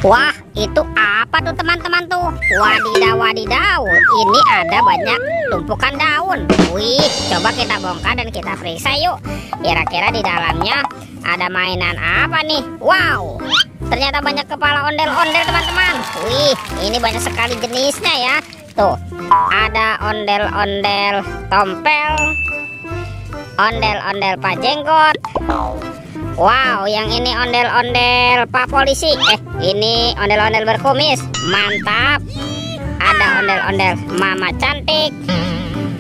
Wah, itu apa tuh teman-teman tuh? Wadidaw, wadidaw. Ini ada banyak tumpukan daun. Wih, coba kita bongkar dan kita periksa yuk. Kira-kira di dalamnya ada mainan apa nih? Wow, ternyata banyak kepala ondel-ondel teman-teman. Wih, ini banyak sekali jenisnya ya. Tuh, ada ondel-ondel tompel, ondel-ondel Pak Jenggot. Wow, yang ini ondel-ondel Pak Polisi. Ini ondel-ondel berkumis. Mantap. Ada ondel-ondel Mama Cantik.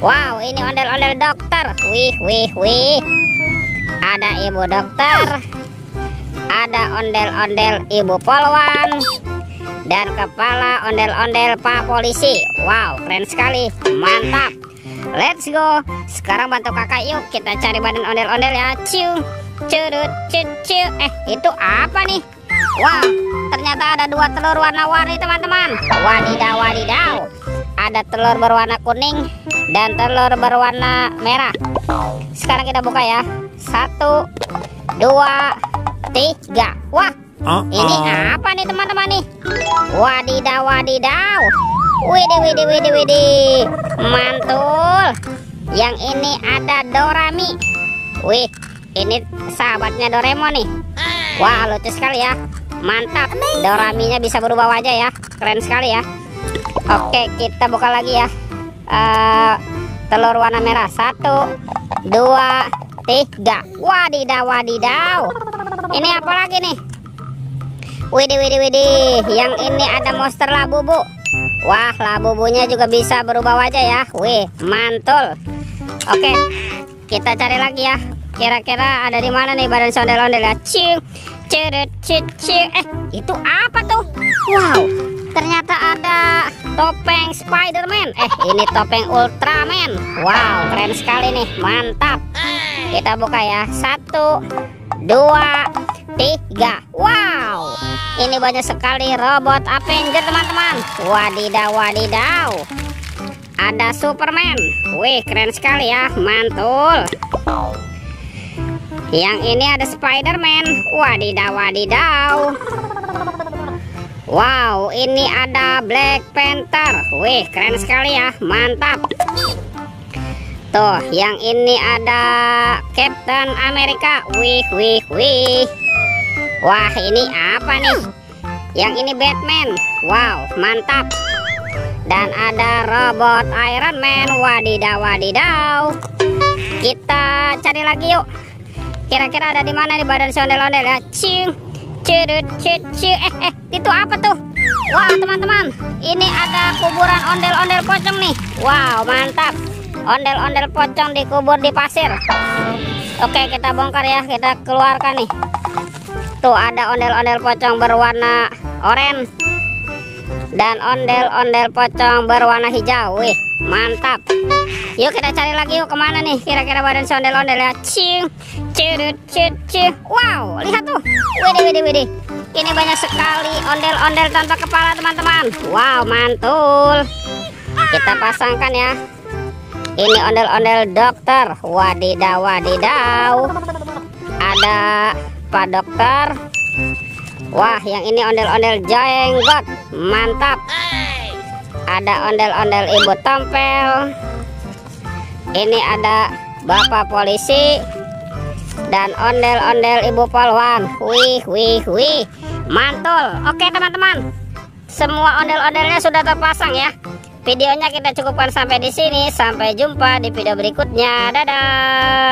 Wow, ini ondel-ondel dokter. Wih. Ada Ibu Dokter. Ada ondel-ondel Ibu Polwan. Dan kepala ondel-ondel Pak Polisi. Wow, keren sekali. Mantap. Let's go. Sekarang bantu kakak yuk. Kita cari badan ondel-ondel ya. Curut. Itu apa nih? Wow, ternyata ada 2 telur warna-warni teman-teman. Wadidaw, wadidaw. Ada telur berwarna kuning dan telur berwarna merah. Sekarang kita buka ya. 1, 2, 3. Wah, ini apa nih teman-teman nih? Wadidaw, wadidaw. Widih. Mantul. Yang ini ada Dorami. Wih, ini sahabatnya Doraemon nih. Wah, lucu sekali ya. Mantap. Doraminya bisa berubah wajah ya. Keren sekali ya. Oke, kita buka lagi ya. Telur warna merah. 1, 2, 3. Wadidaw, wadidaw. Ini apa lagi nih? Widih. Yang ini ada monster Labubu. Wah, Labubunya juga bisa berubah wajah ya. Wih, mantul. Oke, kita cari lagi ya. Kira-kira ada di mana nih badan ondel-ondel ya? Itu apa tuh? Wow, ternyata ada topeng Spiderman. Ini topeng Ultraman. Wow, keren sekali nih. Mantap. Kita buka ya. 1, 2, 3. Wow, ini banyak sekali robot Avenger teman-teman. Wadidaw, wadidaw. Ada Superman. Wih, keren sekali ya. Mantul. Yang ini ada Spiderman. Wadidaw, wadidaw. Wow, ini ada Black Panther. Wih, keren sekali ya. Mantap. Tuh, yang ini ada Captain America. Wih. Wah, ini apa nih? Yang ini Batman. Wow, mantap. Dan ada robot Iron Man. Wadidaw, wadidaw. Kita cari lagi yuk. Kira-kira ada di mana di badan si ondel-ondel ya? Itu apa tuh? Wah, teman-teman, ini ada kuburan ondel-ondel pocong nih. Wow, mantap. Ondel-ondel pocong dikubur di pasir. Oke, kita bongkar ya. Kita keluarkan nih. Tuh, ada ondel-ondel pocong berwarna oranye dan ondel-ondel pocong berwarna hijau. Wih, mantap. Yuk kita cari lagi yuk, kemana nih kira-kira badan si ondel-ondel ya? Wow, lihat tuh. Widih. Ini banyak sekali ondel-ondel tanpa kepala teman-teman. Wow, mantul. Kita pasangkan ya. Ini ondel-ondel dokter. Wadidaw, wadidaw. Ada Pak Dokter. Wah, yang ini ondel-ondel Jenggot. Mantap. Ada ondel-ondel Ibu Tompel. Ini ada Bapak Polisi. Dan ondel-ondel Ibu Polwan. Wih. Mantul. Oke teman-teman, semua ondel-ondelnya sudah terpasang ya. Videonya kita cukupkan sampai di sini. Sampai jumpa di video berikutnya. Dadah.